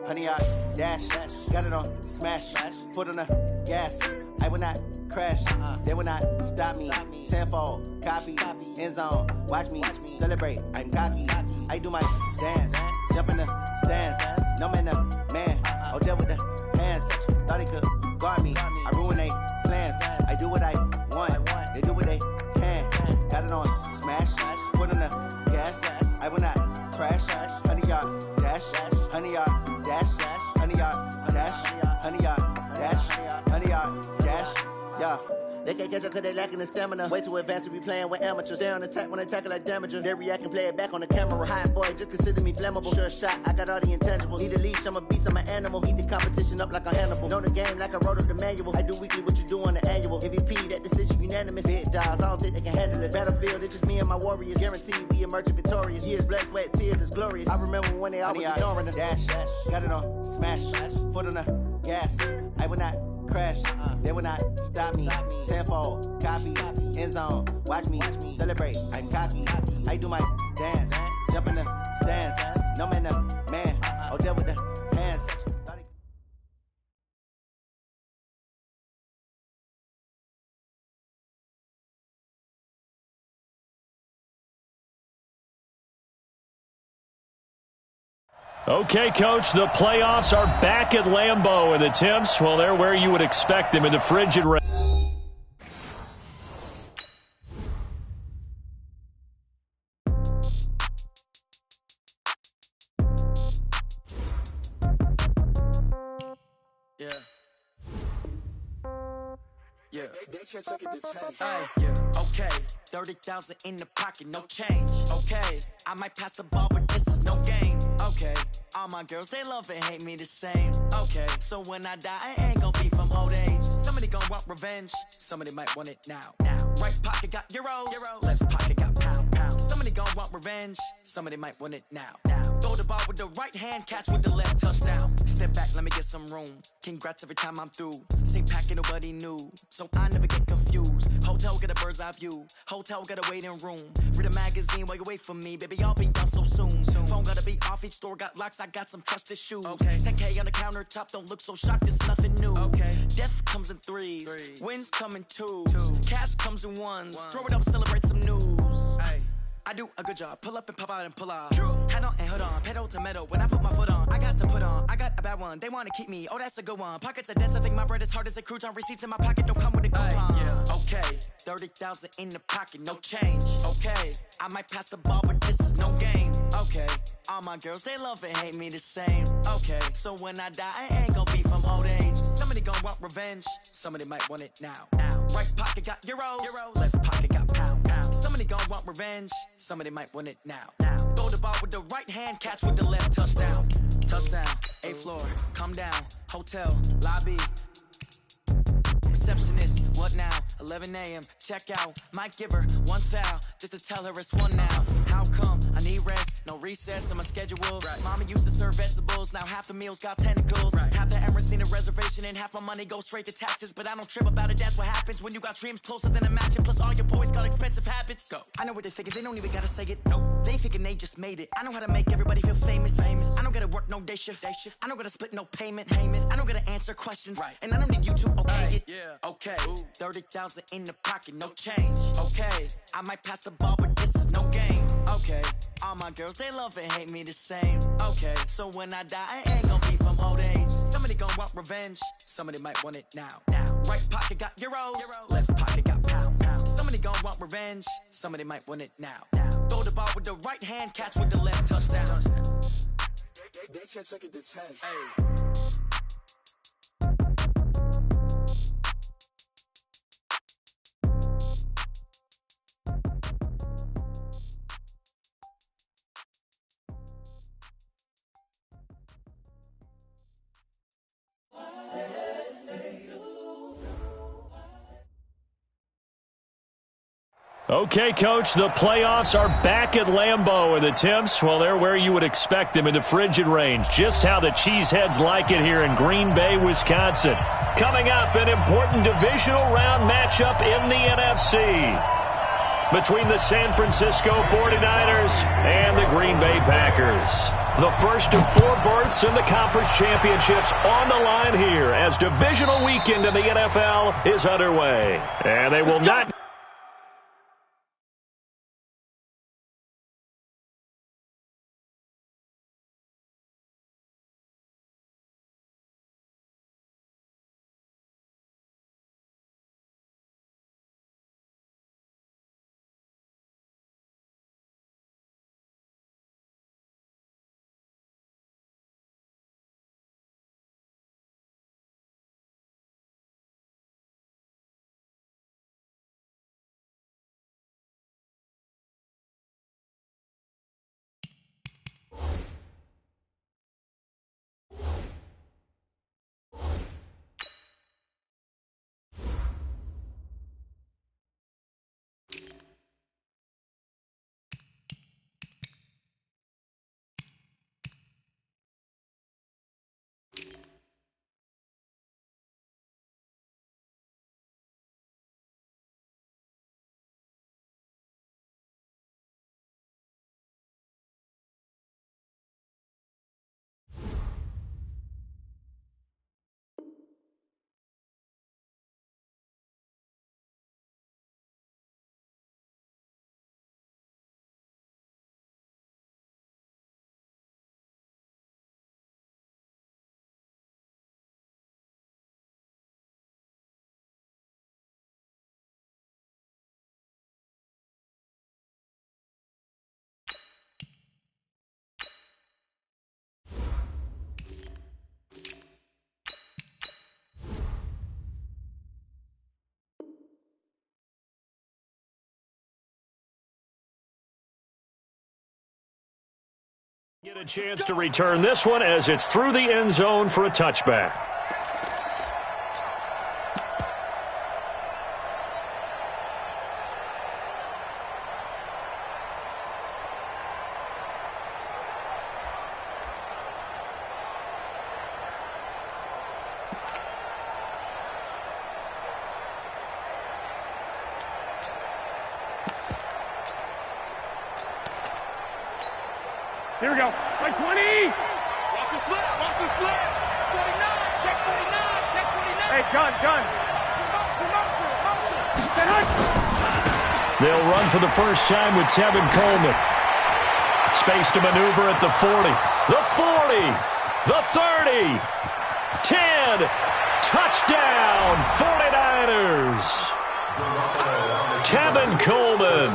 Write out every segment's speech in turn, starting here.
honey, I dash. Got it on smash, foot on the gas. I will not crash, they will not stop me. Tenfold, copy, end zone, watch me celebrate. I'm cocky, I do my dance, jump in the stands. No man, man, oh, deal with the hands. Thought he could guard me, I ruin they plans. I do what I want, they do what they can. Got it on smash, foot on the gas. I will not crash, honey, yard dash, honey, yard dash, honey, yard dash, honey, yard dash, honey, yard dash, yeah. They can't catch up cause they lacking the stamina. Way too advanced to be playing with amateurs. Stay on attack when they tackle like damager. They react and play it back on the camera. Hot boy, just consider me flammable. Sure shot, I got all the intangibles. Need a leash, I'm a beast, I'm an animal. Eat the competition up like a Hannibal. Know the game like I wrote up the manual. I do weekly what you do on the annual. MVP, that decision unanimous. Big dogs, I don't think they can handle it. Battlefield, it's just me and my warriors. Guaranteed we emerge victorious. Years, blood, sweat, tears, is glorious. I remember when they always ignoring us. Dash, got it on smash, foot on the gas. I will not crash, they will not stop me. Tenfold, copy, end zone, watch me celebrate. I'm cocky, I do my dance, jump in the stands. No man, man, oh, deal with the hands. Okay, Coach, the playoffs are back at Lambeau, and the Temps, well, they're where you would expect them in the frigid rain. Okay, 30,000 in the pocket, no change. Okay, I might pass the ball, but this is no game. Okay, all my girls, they love and hate me the same. Okay, so when I die, I ain't gonna be from old age. Somebody gonna want revenge, somebody might want it now. Right pocket got euros, left pocket got pound. Somebody gonna want revenge, somebody might want it now. Throw the ball with the right hand, catch with the left, touchdown. Step back, let me get some room. Congrats every time I'm through. Same packet, nobody knew, so I never get confused. Hotel get a bird's eye view, hotel get a waiting room. Read a magazine while you wait for me, baby, I'll be done so soon. Phone gotta be off, each store got locks, I got some trusted shoes. 10K on the countertop, don't look so shocked, it's nothing new. Death comes in threes, wins come in twos, cash comes in ones. Throw it up, celebrate some news. I do a good job, pull up and pop out and pull off. Head on and hood on, pedal to metal. When I put my foot on, I got to put on. I got a bad one, they wanna keep me, oh that's a good one. Pockets are dense, I think my bread is hard as a crouton. Receipts in my pocket don't come with a coupon. Okay, 30,000 in the pocket, no change. Okay, I might pass the ball, but this is no game. Okay, all my girls, they love and hate me the same. Okay, so when I die, I ain't gonna be from old age. Somebody gonna want revenge, somebody might want it now. Right pocket got euros, left pocket got pound. Somebody gonna want revenge, somebody might want it now. Throw the ball with the right hand, catch with the left, touchdown. Touchdown, 8th floor, come down, hotel, lobby. Receptionist, what now? 11 a.m., check out. Might give her one foul, just to tell her it's one now. How come? I need rest, no recess on my schedule. Mama used to serve vegetables, now half the meals got tentacles. Half the Emirates need a reservation and half my money goes straight to taxes. But I don't trip about it, that's what happens when you got dreams closer than a match. And plus all your boys got expensive habits. Go. I know what they're thinking, they don't even gotta say it. Nope. They ain't thinking they just made it. I know how to make everybody feel famous. I don't gotta work no day shift. I don't gotta split no payment. I don't gotta answer questions. And I don't need you to okay it. Okay, 30,000 in the pocket, no change. Okay, I might pass the ball, but this is no game. Okay, all my girls, they love and hate me the same. Okay, so when I die, I ain't gonna be from old age. Somebody gonna want revenge, somebody might want it now. Right pocket got euros, left pocket got pound. Somebody gonna want revenge, somebody might want it now. Throw the ball with the right hand, catch with the left, touchdown. They can't take it to 10. Okay, Coach, the playoffs are back at Lambeau, and the Temps, well, they're where you would expect them in the frigid range. Just how the Cheeseheads like it here in Green Bay, Wisconsin. Coming up, an important divisional round matchup in the NFC between the San Francisco 49ers and the Green Bay Packers. The first of 4 berths in the conference championships on the line here as divisional weekend in the NFL is underway. And they will not... Get a chance to return this one as it's through the end zone for a touchback. Here we go. Right 20. Watch the slip. Watch the slip. 49. Check 49. Check 49. Hey, gun. They'll run for the first time with Tevin Coleman. Space to maneuver at the 40. The 40. The 30. 10. Touchdown, 49ers. Tevin Coleman,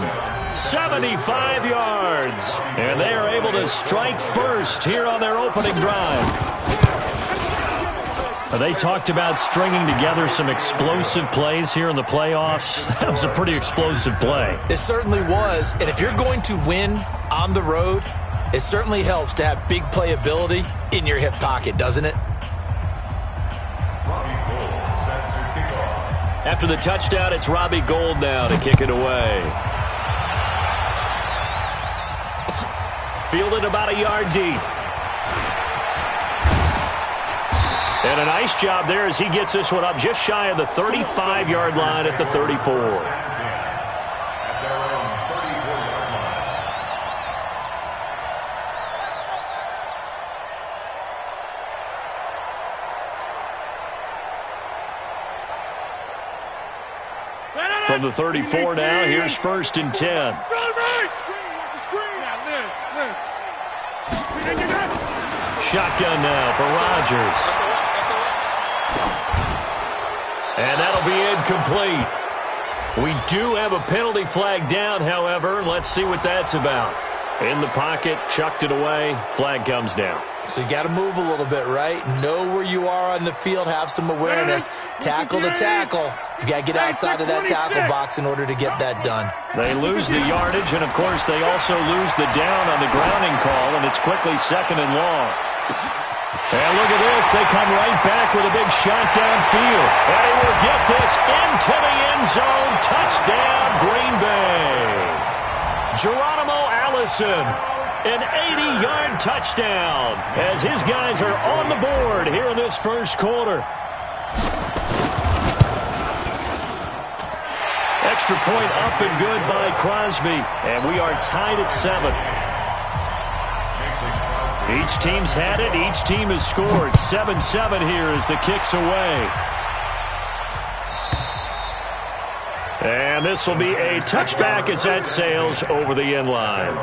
75 yards. And they are able to strike first here on their opening drive. They talked about stringing together some explosive plays here in the playoffs. That was a pretty explosive play. It certainly was. And if you're going to win on the road, it certainly helps to have big playability in your hip pocket, doesn't it? After the touchdown, it's Robbie Gould now to kick it away. Fielded about a yard deep. And a nice job there as he gets this one up just shy of the 35-yard line at the 34. From the 34 now, here's 1st and 10. Shotgun now for Rodgers. And that'll be incomplete. We do have a penalty flag down, however. Let's see what that's about. In the pocket, chucked it away, flag comes down. So you got to move a little bit, right? Know where you are on the field, have some awareness. Tackle to tackle. You got to get outside of that tackle box in order to get that done. They lose the yardage, and of course they also lose the down on the grounding call, and it's quickly 2nd and long. And look at this. They come right back with a big shot downfield. And he will get this into the end zone. Touchdown, Green Bay. Geronimo Allison, an 80-yard touchdown as his guys are on the board here in this first quarter. Extra point up and good by Crosby. And we are tied at 7. Each team's had it. Each team has scored. 7-7 here as the kick's away. And this will be a touchback as that sails over the end line.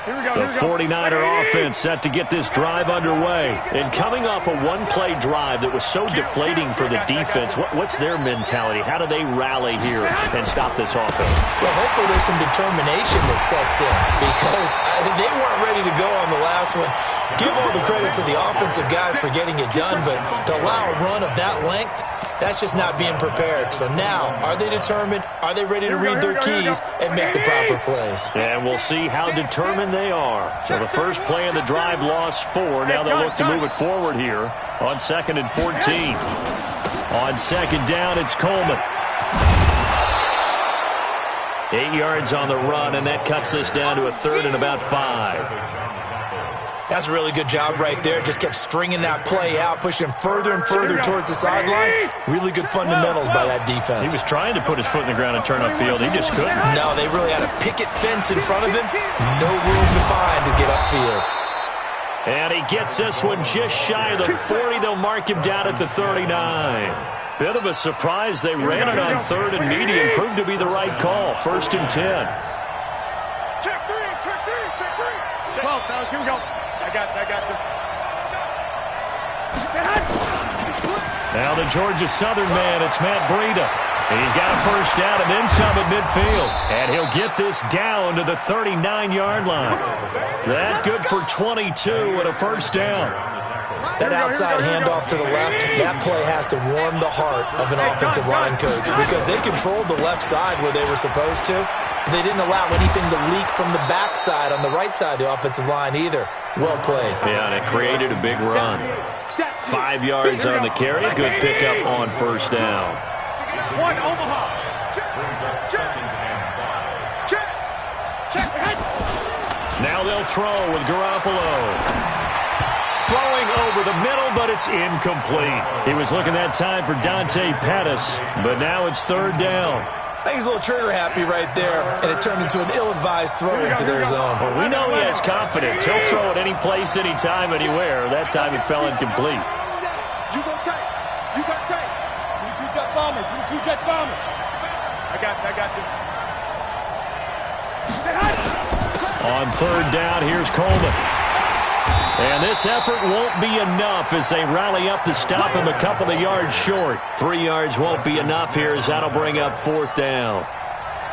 The 49er offense set to get this drive underway. And coming off a one-play drive that was so deflating for the defense, what's their mentality? How do they rally here and stop this offense? Well, hopefully there's some determination that sets in because they weren't ready to go on the last one. Give all the credit to the offensive guys for getting it done, but to allow a run of that length, that's just not being prepared. So now, are they determined? Are they ready to read their keys and make the proper plays? And we'll see how determined they are. So the first play of the drive lost 4. Now they'll look to move it forward here on 2nd and 14. On 2nd down, it's Coleman. 8 yards on the run, and that cuts this down to a 3rd and about 5. That's a really good job right there. Just kept stringing that play out, pushing further and further towards the sideline. Really good fundamentals by that defense. He was trying to put his foot in the ground and turn upfield. He just couldn't. No, they really had a picket fence in front of him. No room to find to get upfield. And he gets this one just shy of the 40. They'll mark him down at the 39. Bit of a surprise. They ran it on 3rd and medium. Proved to be the right call. 1st and 10. Check 3, check 3, check 3. 12, fellas, here we go. I got this. Now the Georgia Southern man, it's Matt Breida. And he's got a first down and then some at midfield. And he'll get this down to the 39-yard line. That good for 22 and a first down. That outside handoff to the left, that play has to warm the heart of an offensive line coach because they controlled the left side where they were supposed to. They didn't allow anything to leak from the backside on the right side of the offensive line either. Well played. Yeah, and it created a big run. 5 yards on the carry. Good pickup on first down. One, Omaha. Check. Now they'll throw with Garoppolo. Throwing over the middle, but it's incomplete. He was looking that time for Dante Pettis, but now it's 3rd down. I think he's a little trigger happy right there, and it turned into an ill-advised throw into their zone. Well, we know he has confidence. He'll throw it any place, anytime, anywhere. That time it fell incomplete. You go tight. You got tight. You 2 jet bombers. You 2 jet bombers. I got this. On 3rd down, here's Coleman. And this effort won't be enough as they rally up to stop him a couple of yards short. 3 yards won't be enough here as that'll bring up 4th down.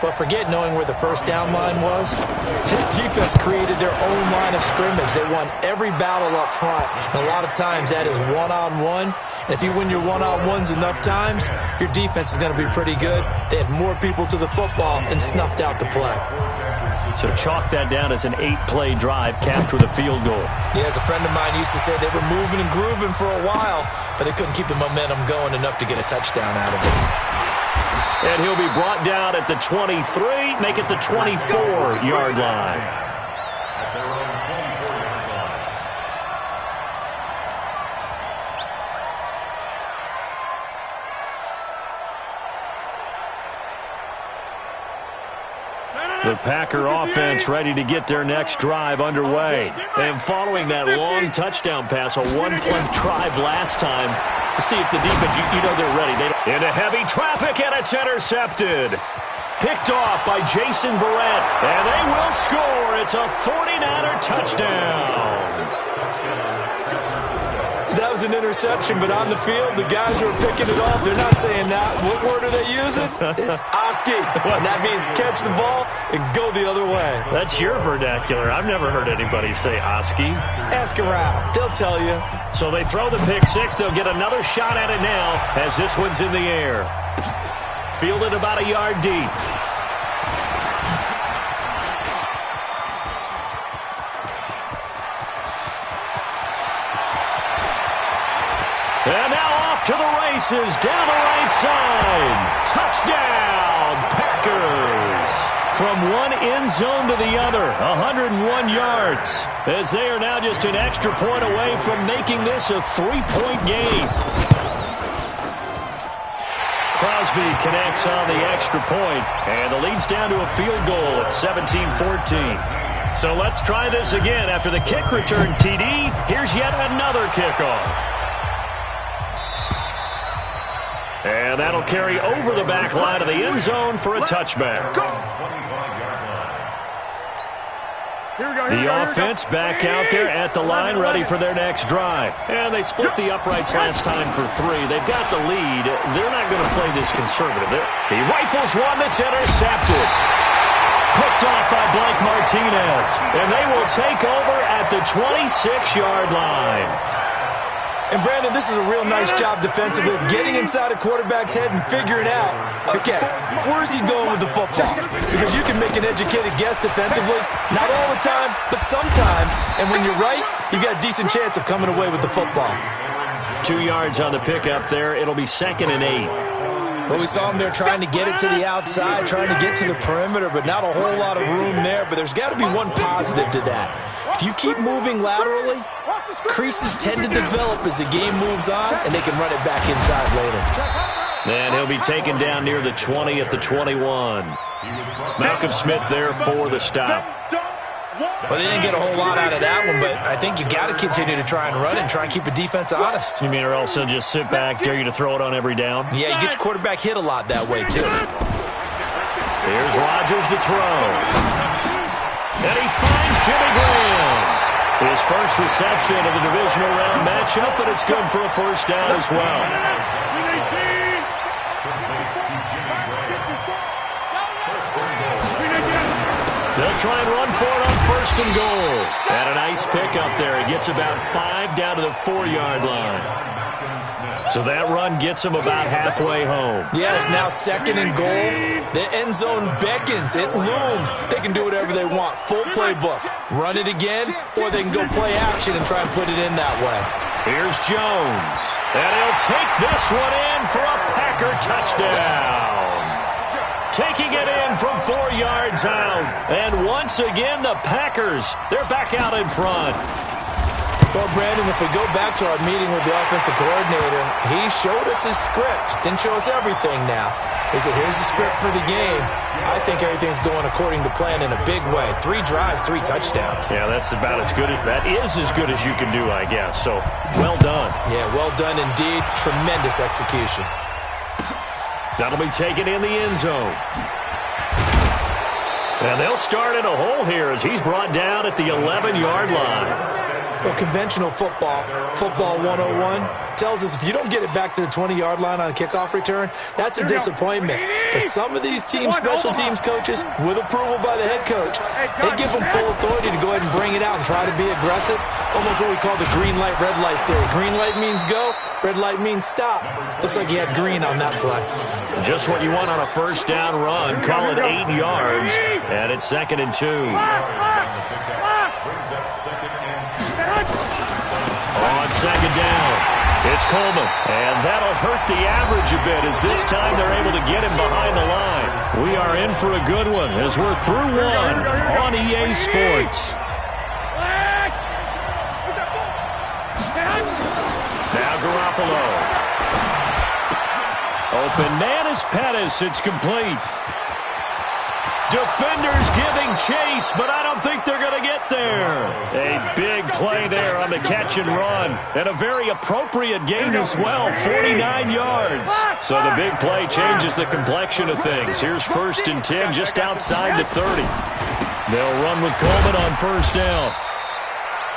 But forget knowing where the first down line was. This defense created their own line of scrimmage. They won every battle up front. And a lot of times that is one-on-one. And if you win your one-on-ones enough times, your defense is going to be pretty good. They had more people to the football and snuffed out the play. So chalk that down as an 8-play drive capped with a field goal. Yeah, as a friend of mine used to say, they were moving and grooving for a while, but they couldn't keep the momentum going enough to get a touchdown out of it. And he'll be brought down at the 23, make it the 24-yard line. The Packer offense ready to get their next drive underway. And following that long touchdown pass, a one-play drive last time, to see if the defense, you know they're ready. Into heavy traffic, and it's intercepted. Picked off by Jason Verrett, and they will score. It's a 49er touchdown. That was an interception, but on the field, the guys who are picking it off, they're not saying that. What word are they using? It's Oski. And that means catch the ball and go the other way. That's your vernacular. I've never heard anybody say Oski. Ask around. They'll tell you. So they throw the pick six. They'll get another shot at it now as this one's in the air. Fielded about a yard deep. And now off to the races, down the right side. Touchdown, Packers. From one end zone to the other, 101 yards. As they are now just an extra point away from making this a 3-point game. Crosby connects on the extra point, and the lead's down to a field goal at 17-14. So let's try this again. After the kick return TD, here's yet another kickoff. And that'll carry over the back line of the end zone for a touchback. The offense back out there at the line, ready for their next drive. And they split the uprights last time for 3. They've got the lead. They're not going to play this conservative. He rifles one that's intercepted. Picked off by Blake Martinez. And they will take over at the 26-yard line. And, Brandon, this is a real nice job defensively of getting inside a quarterback's head and figuring out, okay, where's he going with the football? Because you can make an educated guess defensively, not all the time, but sometimes. And when you're right, you've got a decent chance of coming away with the football. 2 yards on the pickup there. It'll be 2nd and 8. Well, we saw him there trying to get it to the outside, trying to get to the perimeter, but not a whole lot of room there. But there's got to be one positive to that. If you keep moving laterally, creases tend to develop as the game moves on, and they can run it back inside later. And he'll be taken down near the 20 at the 21. Malcolm Smith there for the stop. Well, they didn't get a whole lot out of that one, but I think you got to continue to try and run and try and keep the defense honest. You mean or else they'll just sit back, dare you to throw it on every down? Yeah, you get your quarterback hit a lot that way, too. Here's Rodgers to throw. And he finds Jimmy Graham. His first reception of the divisional round matchup, but it's good for a first down as well. They'll try and run for it on 1st and goal. And a nice pickup there. He gets about 5 down to the 4-yard line. So that run gets him about halfway home. Yeah, it's now 2nd and goal. The end zone beckons. It looms. They can do whatever they want. Full playbook. Run it again, or they can go play action and try and put it in that way. Here's Jones. And he'll take this one in for a Packer touchdown. Taking it in from 4 yards out. And once again, the Packers, they're back out in front. Well, Brandon, if we go back to our meeting with the offensive coordinator, he showed us his script. Didn't show us everything now. He said, here's the script for the game. I think everything's going according to plan in a big way. 3 drives, 3 touchdowns. Yeah, that's about as good as that is as good as you can do, I guess. So, well done. Yeah, well done indeed. Tremendous execution. That'll be taken in the end zone. And they'll start in a hole here as he's brought down at the 11-yard line. Well, conventional football 101, tells us if you don't get it back to the 20-yard line on a kickoff return, that's a disappointment. But some of these teams, special teams coaches, with approval by the head coach, they give them full authority to go ahead and bring it out and try to be aggressive. Almost what we call the green light, red light theory. Green light means go, red light means stop. Looks like he had green on that play. Just what you want on a first down run. Call it 8 yards, and it's 2nd and 2. On 2nd down, it's Coleman. And that'll hurt the average a bit as this time they're able to get him behind the line. We are in for a good one as we're through one on EA Sports. Now Garoppolo. Open man is Pettis. It's complete. Defenders giving chase, but I don't think they're going to get there. A big play there on the catch and run. And a very appropriate gain as well, 49 yards. So the big play changes the complexion of things. Here's 1st and 10 just outside the 30. They'll run with Coleman on 1st down.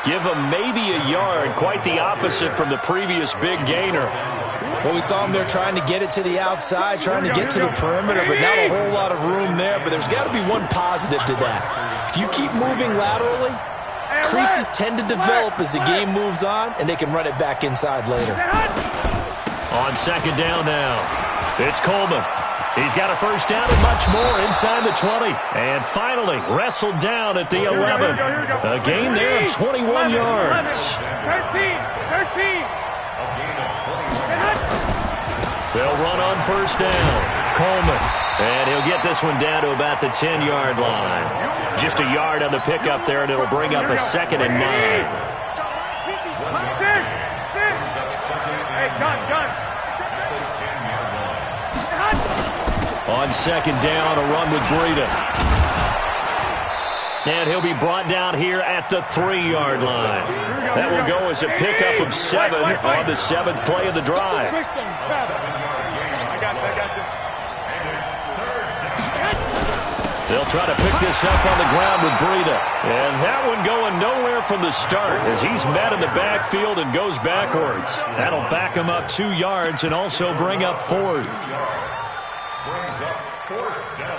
Give him maybe a yard, quite the opposite from the previous big gainer. Well, we saw him there trying to get it to the outside, trying to get to the perimeter, but not a whole lot of room there. But there's got to be one positive to that. If you keep moving laterally, creases tend to develop as the game moves on, and they can run it back inside later. On 2nd down now, it's Coleman. He's got a first down and much more inside the 20. And finally, wrestled down at the 11. A gain there of 21 yards. 13. They'll run on 1st down. Coleman. And he'll get this one down to about the 10-yard line. Just a yard on the pickup there, and it'll bring up a 2nd and 9. Hey, John. On 2nd down, a run with Breida. And he'll be brought down here at the 3-yard line. That will go as a pickup of 7 on the 7th play of the drive. I got you. They'll try to pick this up on the ground with Breida. And that one going nowhere from the start as he's met in the backfield and goes backwards. That'll back him up 2 yards and also bring up 4th. Brings up 4th down.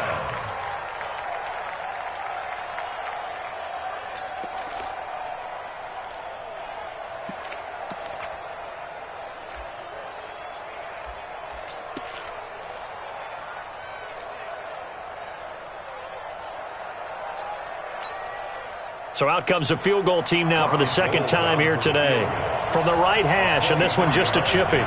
So out comes the field goal team now for the second time here today. From the right hash, and this one just a chippy.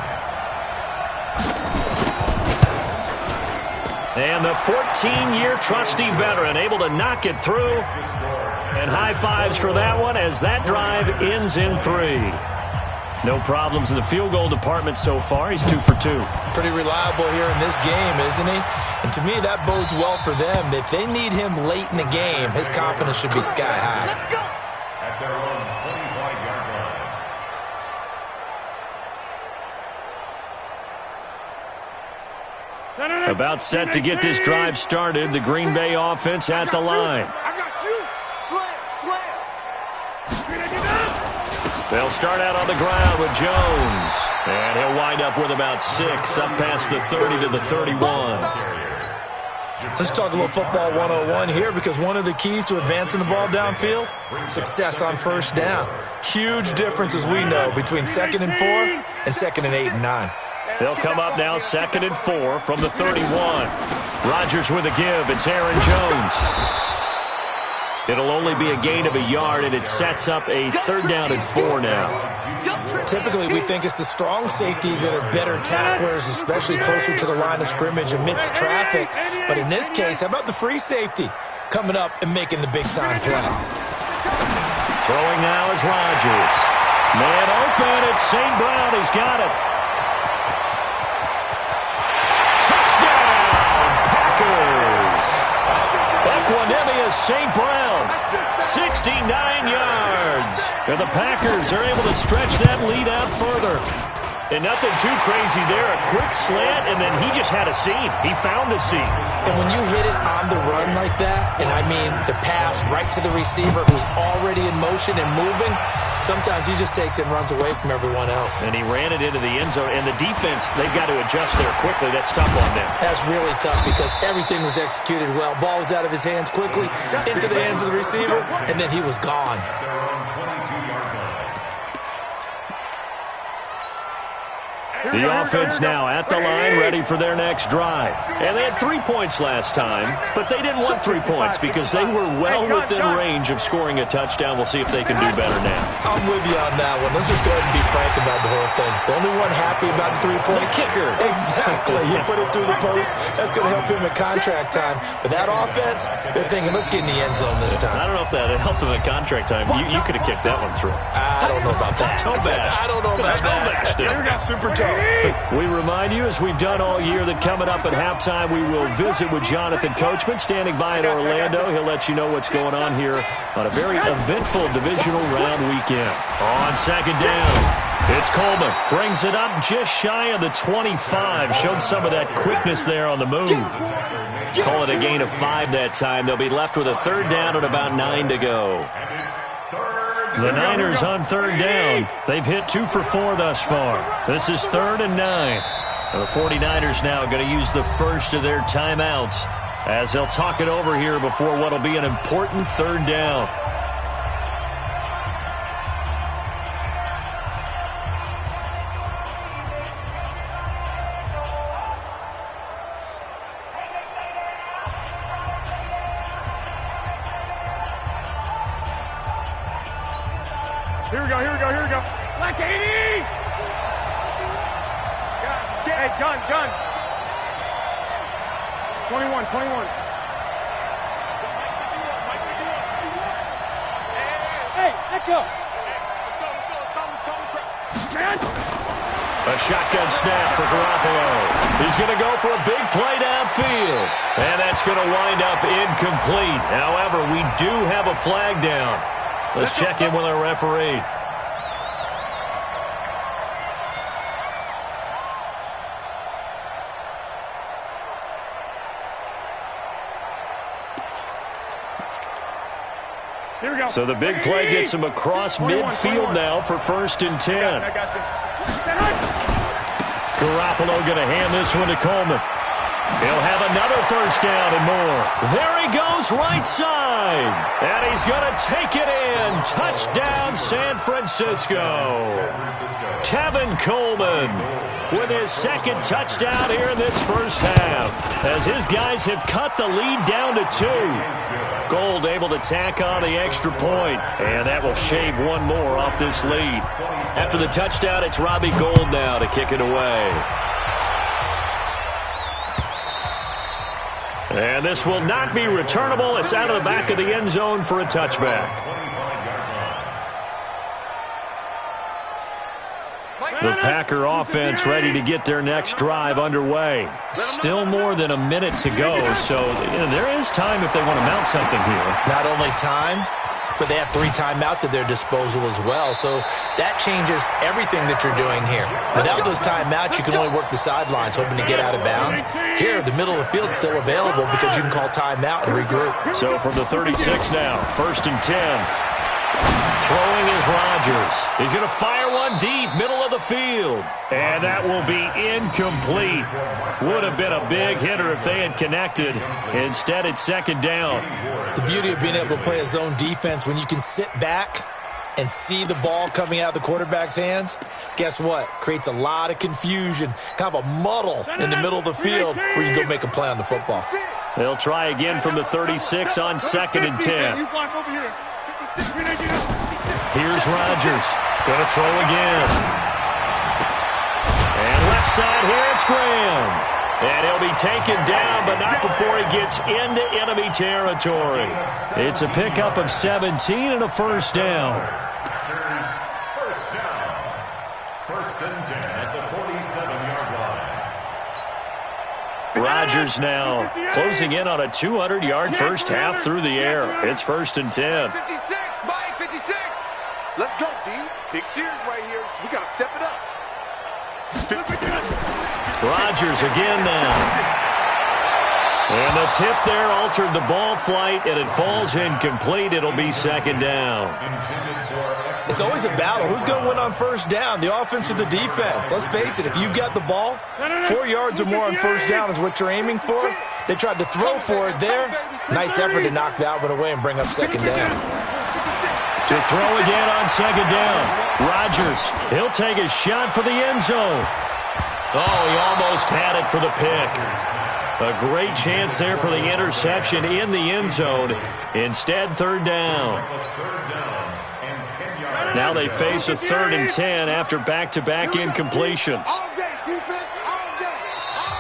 And the 14-year trusty veteran able to knock it through. And high fives for that one as that drive ends in 3. No problems in the field goal department so far. He's 2 for 2. Pretty reliable here in this game, isn't he? And to me, that bodes well for them. If they need him late in the game, his confidence should be sky high. At their own 25-yard line. About set to get this drive started. The Green Bay offense at the line. I got you. Slam. They'll start out on the ground with Jones. And he'll wind up with about 6, up past the 30 to the 31. Let's talk a little football 101 here, because one of the keys to advancing the ball downfield, success on first down. Huge difference, as we know, between 2nd and 4 and 2nd and 8 and 9. They'll come up now 2nd and 4 from the 31. Rodgers with a give. It's Aaron Jones. It'll only be a gain of a yard, and it sets up a 3rd down and 4 now. Typically, we think it's the strong safeties that are better tacklers, especially closer to the line of scrimmage amidst traffic. But in this case, how about the free safety coming up and making the big-time play? Throwing now is Rodgers. Man open, it's St. Brown. He's got it. Touchdown, Packers. Equanimous St. Brown, 69 yards. And the Packers are able to stretch that lead out further. And nothing too crazy there. A quick slant, and then he just had a seam. He found the seam. And when you hit it on the run like that, and I mean the pass right to the receiver who's already in motion and moving, sometimes he just takes it and runs away from everyone else. And he ran it into the end zone. And the defense, they've got to adjust there quickly. That's tough on them. That's really tough because everything was executed well. Ball was out of his hands quickly, into the hands of the receiver, and then he was gone. The offense now at the line, ready for their next drive. And they had 3 points last time, but they didn't want 3 points because they were well within range of scoring a touchdown. We'll see if they can do better now. I'm with you on that one. Let's just go ahead and be frank about the whole thing. The only one happy about the 3-point kicker. Exactly. He put it through the post. That's going to help him at contract time. But that offense, they're thinking, let's get in the end zone this time. I don't know if that helped him at contract time. You could have kicked that one through. I don't know about that. I don't know about that. Super tough. We remind you, as we've done all year, that coming up at halftime, we will visit with Jonathan Coachman, standing by in Orlando. He'll let you know what's going on here on a very eventful divisional round weekend. On 2nd down, it's Coleman. Brings it up just shy of the 25. Showed some of that quickness there on the move. Call it a gain of 5 that time. They'll be left with a 3rd down and about 9 to go. The Niners on 3rd down. They've hit 2 for 4 thus far. This is 3rd and 9. The 49ers now going to use the first of their timeouts as they'll talk it over here before what will be an important 3rd down. Here we go. Black 80! Hey, gun. 21. Hey, let go. Man! A shotgun snap for Garoppolo. He's going to go for a big play downfield. And that's going to wind up incomplete. However, we do have a flag down. Let's check in with our referee. Here we go. So the big play gets him across midfield now for 1st and 10. I got this. Garoppolo going to hand this one to Coleman. He'll have another 1st down and more. There he goes, right side. And he's going to take it in. Touchdown, San Francisco. Tevin Coleman with his 2nd touchdown here in this first half, as his guys have cut the lead down to 2. Gold able to tack on the extra point, and that will shave one more off this lead. After the touchdown, it's Robbie Gould now to kick it away. And this will not be returnable. It's out of the back of the end zone for a touchback. The Packer offense ready to get their next drive underway. Still more than a minute to go, so there is time if they want to mount something here. Not only time, but they have 3 timeouts at their disposal as well, so that changes everything that you're doing here. Without those timeouts, you can only work the sidelines, hoping to get out of bounds. Here, the middle of the field is still available because you can call timeout and regroup. So from the 36 now, 1st and 10. Throwing is Rodgers. He's going to fire one deep, middle of the field. And that will be incomplete. Would have been a big hitter if they had connected. Instead, it's 2nd down. The beauty of being able to play a zone defense when you can sit back and see the ball coming out of the quarterback's hands, guess what? Creates a lot of confusion, kind of a muddle in the middle of the field where you can go make a play on the football. They'll try again from the 36 on 2nd and 10. Here's Rodgers. Going to throw again. And left side here, it's Graham. And he'll be taken down, but not before he gets into enemy territory. It's a pickup of 17 and a 1st down. 1st and 10 at the 47-yard line. Rodgers now closing in on a 200-yard first half through the air. It's 1st and 10. 56, Mike, 56. Let's go, D. Big series right here. We got to step it up. Rodgers again now. And the tip there altered the ball flight, and it falls incomplete. It'll be 2nd down. It's always a battle. Who's going to win on 1st down, the offense or the defense? Let's face it, if you've got the ball, 4 yards or more on 1st down is what you're aiming for. They tried to throw for it there. Nice effort to knock that one away and bring up 2nd down. To throw again on 2nd down. Rodgers, he'll take a shot for the end zone. Oh, he almost had it for the pick. A great chance there for the interception in the end zone. Instead, 3rd down. Now they face a 3rd and 10 after back-to-back incompletions.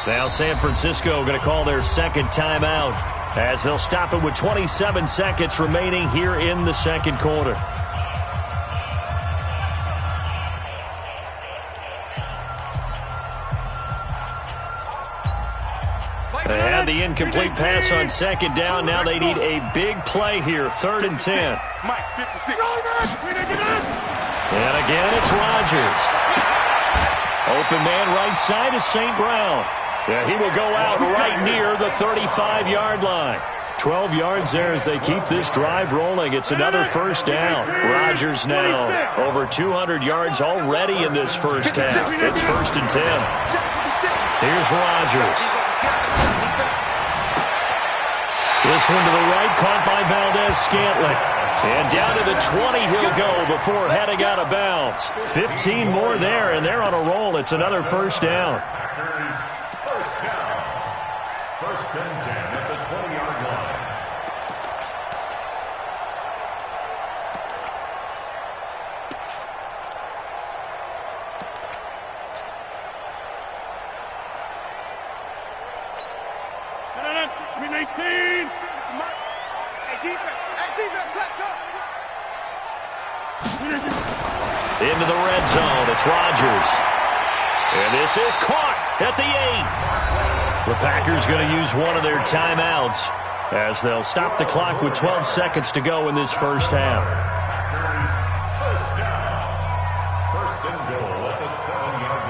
Now San Francisco going to call their 2nd timeout as they'll stop it with 27 seconds remaining here in the 2nd quarter. They had the incomplete pass on 2nd down. Now they need a big play here, 3rd and 10. Mike, 56. And again, it's Rodgers. Open man right side is St. Brown. Yeah, he will go out right near the 35-yard line. 12 yards there as they keep this drive rolling. It's another 1st down. Rodgers now over 200 yards already in this first half. It's 1st and 10. Here's Rodgers. This one to the right, caught by Valdez-Scantling. And down to the 20 he'll go before heading out of bounds. 15 more there, and they're on a roll. It's another 1st down. First down. 1st and 10 at the 20-yard line. Give me 19. Hey, defense, let's go. Into the red zone. It's Rodgers. And this is caught at the 8. The Packers going to use one of their timeouts as they'll stop the clock with 12 seconds to go in this first half. First down. First and goal at the 7-yard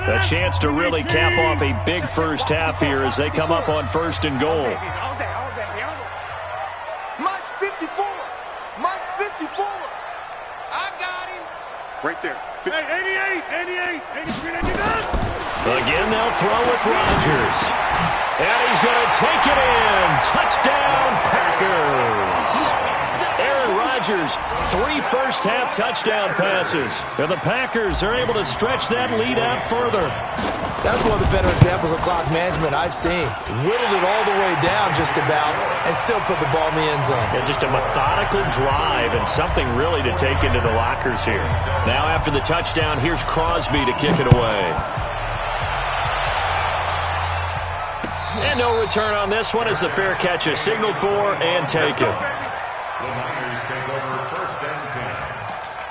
line. A chance to really cap off a big first half here as they come up on first and goal. Mike 54. Mike 54. I got him. Right there. Hey, 88, 83, 89. Again, they'll throw with Rodgers. And he's going to take it in. Touchdown, Packers. Aaron Rodgers, 3 first-half touchdown passes. And the Packers are able to stretch that lead out further. That's one of the better examples of clock management I've seen. Whittled it all the way down just about and still put the ball in the end zone. Yeah, just a methodical drive and something really to take into the lockers here. Now after the touchdown, here's Crosby to kick it away. And no return on this one as the fair catch is signaled for and taken. The Niners take over first and 10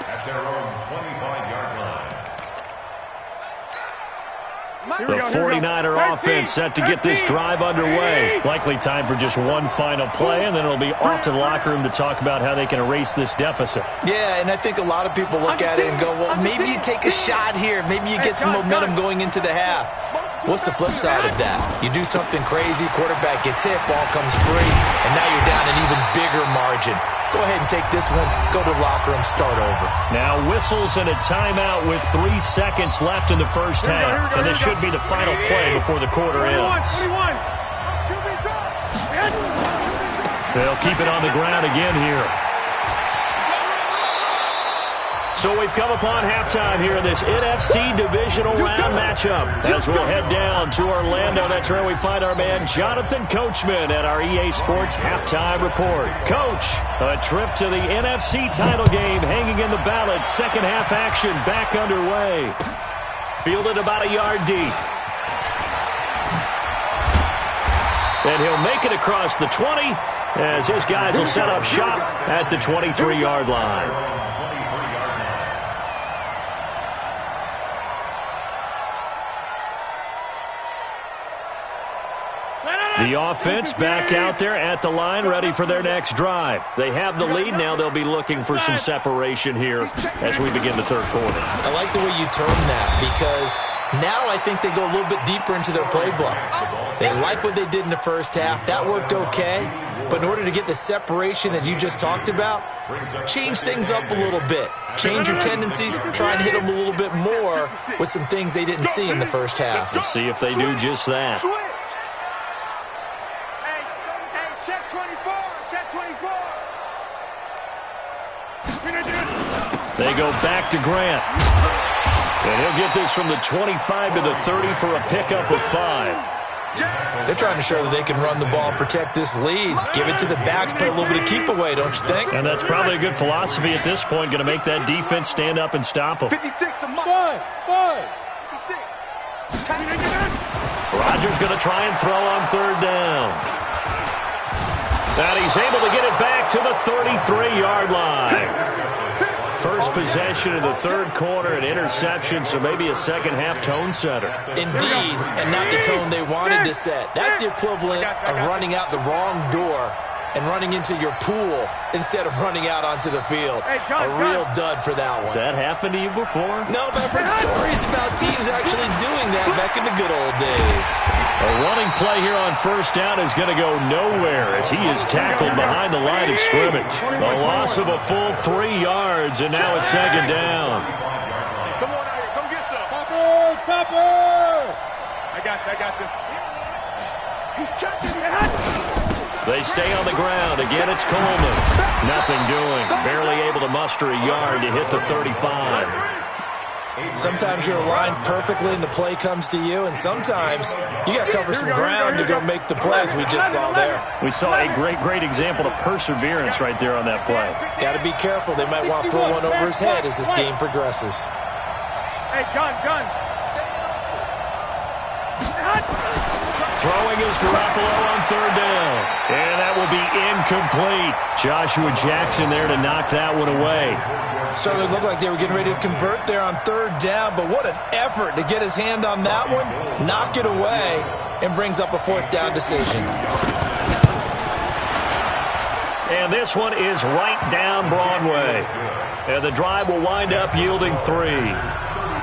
at their own 25-yard line. The 49er offense set to get this drive underway. Likely time for just one final play, and then it'll be off to the locker room to talk about how they can erase this deficit. Yeah, and I think a lot of people look at it and go, well, maybe you take a shot here. Maybe you get some momentum going into the half. What's the flip side of that? You do something crazy, quarterback gets hit, ball comes free, and now you're down an even bigger margin. Go ahead and take this one, go to the locker room, start over. Now whistles and a timeout with 3 seconds left in the first half. And this should be the final play before the quarter ends. They'll keep it on the ground again here. So we've come upon halftime here in this NFC divisional round matchup. As we'll head down to Orlando, that's where we find our man Jonathan Coachman at our EA Sports Halftime Report. Coach, a trip to the NFC title game hanging in the balance. Second half action back underway. Fielded about a yard deep. And he'll make it across the 20 as his guys will set up shop at the 23-yard line. The offense back out there at the line, ready for their next drive. They have the lead. Now they'll be looking for some separation here as we begin the third quarter. I like the way you term that because now I think they go a little bit deeper into their playbook. They like what they did in the first half. That worked okay. But in order to get the separation that you just talked about, change things up a little bit. Change your tendencies, try and hit them a little bit more with some things they didn't see in the first half. Let's see if they do just that. They go back to Grant. And he'll get this from the 25 to the 30 for a pickup of 5. They're trying to show that they can run the ball, protect this lead, give it to the backs, play a little bit of keep away, don't you think? And that's probably a good philosophy at this point, going to make that defense stand up and stop them. Rodgers going to try and throw on third down. And he's able to get it back to the 33-yard line. First possession of the third quarter, an interception, so maybe a second-half tone setter. Indeed, and not the tone they wanted to set. That's the equivalent of running out the wrong door and running into your pool instead of running out onto the field. A real dud for that one. Has that happened to you before? No, but I've heard stories about teams actually doing that back in the good old days. A running play here on first down is going to go nowhere as he is tackled behind the line of scrimmage. A loss of a full 3 yards, and now it's second down. Come on out here. Come get some. Topper! I got this. He's checking it. They stay on the ground. Again, it's Coleman. Nothing doing. Barely able to muster a yard to hit the 35. Sometimes you're aligned perfectly and the play comes to you, and sometimes you got to cover some ground to go make the plays we just saw there. We saw a great example of perseverance right there on that play. Got to be careful. They might want to throw one over his head as this game progresses. Hey, gun. Throwing is Garoppolo on third down. And that will be incomplete. Joshua Jackson there to knock that one away. Certainly looked like they were getting ready to convert there on third down, but what an effort to get his hand on that one, knock it away, and brings up a fourth down decision. And this one is right down Broadway. And the drive will wind up yielding 3.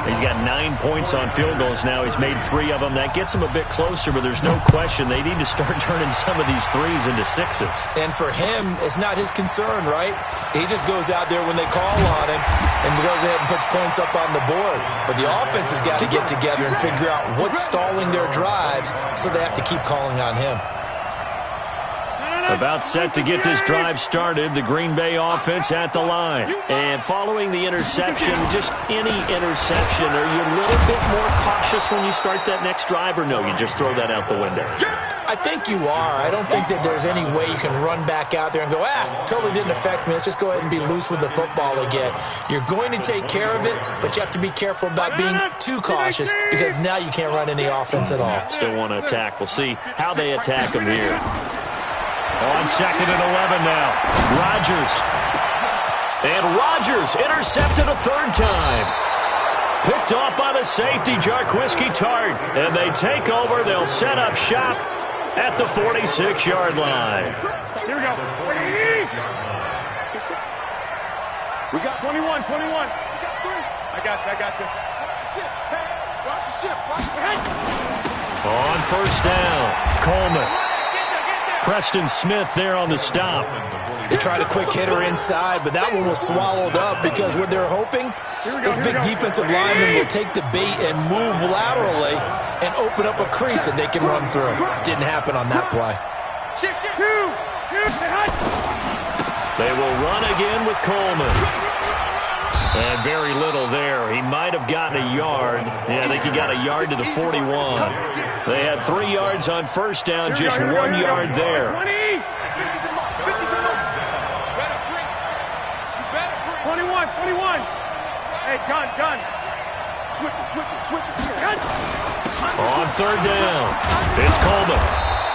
He's got 9 points on field goals now. He's made 3 of them. That gets him a bit closer, but there's no question they need to start turning some of these 3s into 6s. And for him, it's not his concern, right? He just goes out there when they call on him and goes ahead and puts points up on the board. But the offense has got to get together and figure out what's stalling their drives, so they have to keep calling on him. About set to get this drive started, the Green Bay offense at the line. And following the interception, just any interception, are you a little bit more cautious when you start that next drive, or no, you just throw that out the window? I think you are. I don't think that there's any way you can run back out there and go, totally didn't affect me. Let's just go ahead and be loose with the football again. You're going to take care of it, but you have to be careful about being too cautious, because now you can't run any offense at all. Still want to attack. We'll see how they attack them here. On 2nd and 11 now. Rodgers. And Rodgers intercepted a third time. Picked off by the safety, Jarquiski Tart. And they take over. They'll set up shop at the 46-yard line. Here we go. We got 21. I got this. Watch the ship. On first down, Coleman. Preston Smith there on the stop. They tried a quick hitter inside, but that one was swallowed up because what they're hoping, this big defensive lineman will take the bait and move laterally and open up a crease that they can run through. Didn't happen on that play. They will run again with Coleman. And very little there. He might have gotten a yard. Yeah, I think he got a yard to the 41. They had 3 yards on first down, just 1 yard there. 21. Hey, gun. Switch it. Gun. On third down, it's Coleman.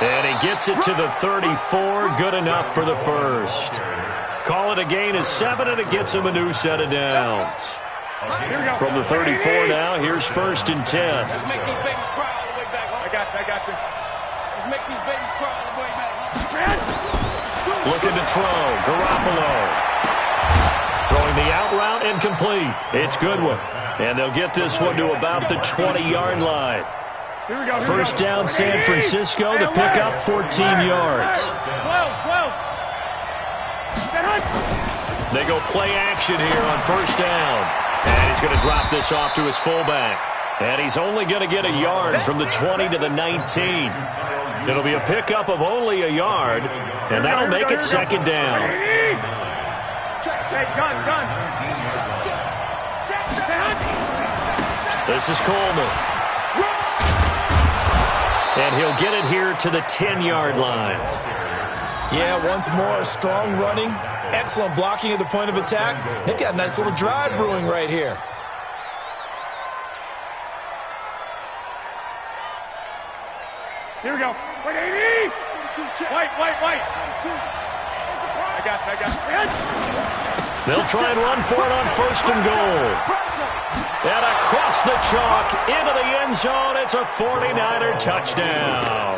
And he gets it to the 34. Good enough for the first. Call it a gain of 7, and it gets him a new set of downs. From the 34 now, here's 1st and 10. Just make these babies cry all the way back. I got this. Just make these babies cry all the way back. Looking to throw, Garoppolo. Throwing the out route, incomplete. It's Goodwin. And they'll get this one to about the 20-yard line. First down, San Francisco. The pickup, 14 yards. 12. They go play action here on first down. And he's going to drop this off to his fullback. And he's only going to get a yard from the 20 to the 19. It'll be a pickup of only a yard, and that'll make it 2nd down. This is Coleman. And he'll get it here to the 10-yard line. Yeah, once more, strong running, excellent blocking at the point of attack. They've got a nice little drive brewing right here. Here we go. Wait, 80! White. I got it. They'll try and run for it on 1st and goal. And across the chalk, into the end zone, it's a 49er touchdown.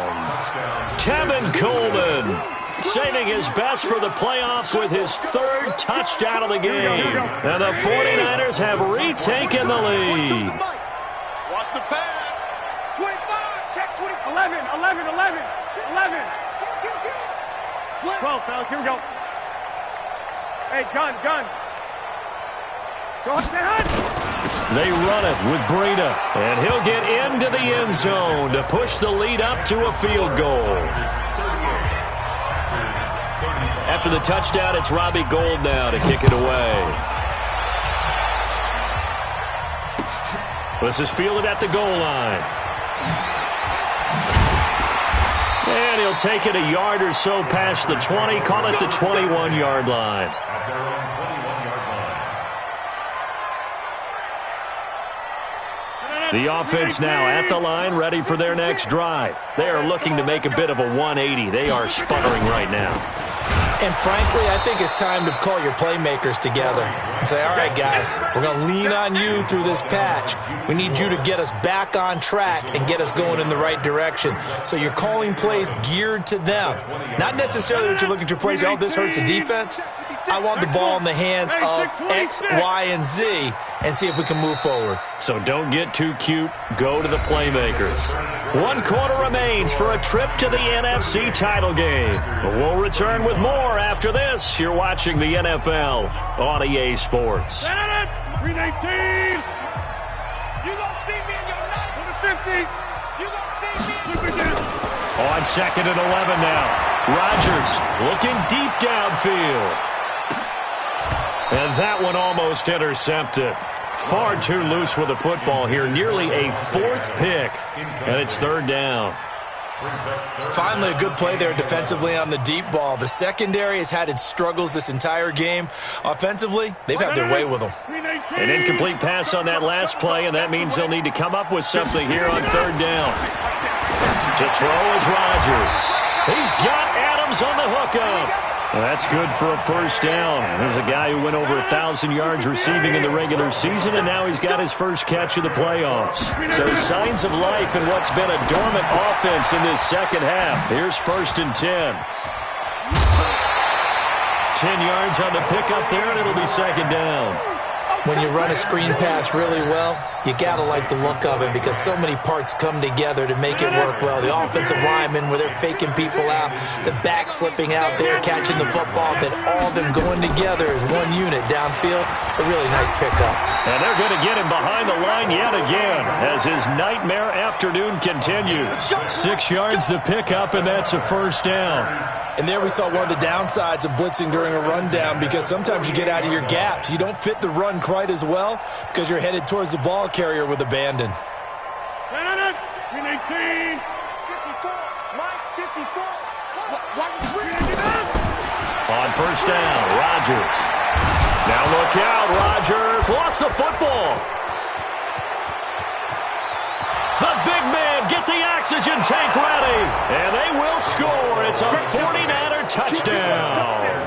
Tevin Coleman saving his best for the playoffs with his 3rd touchdown of the game. And the 49ers have retaken the lead. Watch the pass. 25. Check 25. 11. 12, fellas. Here we go. Hey, gun. Go ahead. They run it with Breida, and he'll get into the end zone to push the lead up to a field goal. After the touchdown, it's Robbie Gould now to kick it away. This is fielded at the goal line. And he'll take it a yard or so past the 20, call it the 21-yard line. The offense now at the line, ready for their next drive. They are looking to make a bit of a 180. They are sputtering right now. And frankly, I think it's time to call your playmakers together and say, all right, guys, we're going to lean on you through this patch. We need you to get us back on track and get us going in the right direction. So you're calling plays geared to them. Not necessarily what you're looking at your plays, oh, this hurts the defense. I want the ball in the hands of X, Y, and Z and see if we can move forward. So don't get too cute. Go to the playmakers. 1 quarter remains for a trip to the NFC title game. We'll return with more after this. You're watching the NFL on EA Sports. 319. You gonna see me in your life to the 50. You gonna see me. Look at this. On 2nd and 11 now. Rodgers looking deep downfield. And that one almost intercepted. Far too loose with the football here. Nearly a 4th pick. And it's 3rd down. Finally, a good play there defensively on the deep ball. The secondary has had its struggles this entire game. Offensively, they've had their way with them. An incomplete pass on that last play, and that means they'll need to come up with something here on 3rd down. To throw is Rodgers. He's got Adams on the hookup. That's good for a 1st down. There's a guy who went over 1,000 yards receiving in the regular season, and now he's got his first catch of the playoffs. So signs of life in what's been a dormant offense in this second half. Here's 1st and 10. 10 yards on the pickup there, and it'll be 2nd down. When you run a screen pass really well, you got to like the look of it because so many parts come together to make it work well. The offensive linemen, where they're faking people out, the back slipping out there, catching the football, then all of them going together as one unit downfield. A really nice pickup. And they're going to get him behind the line yet again as his nightmare afternoon continues. 6 yards the pickup, and that's a 1st down. And there we saw one of the downsides of blitzing during a rundown because sometimes you get out of your gaps. You don't fit the run quite as well because you're headed towards the ball carrier with abandon. 319. 54. Mike, 54. On 1st down, Rodgers. Now look out, Rodgers lost the football. The big man, get the oxygen tank ready. And they will score. It's a 49er touchdown.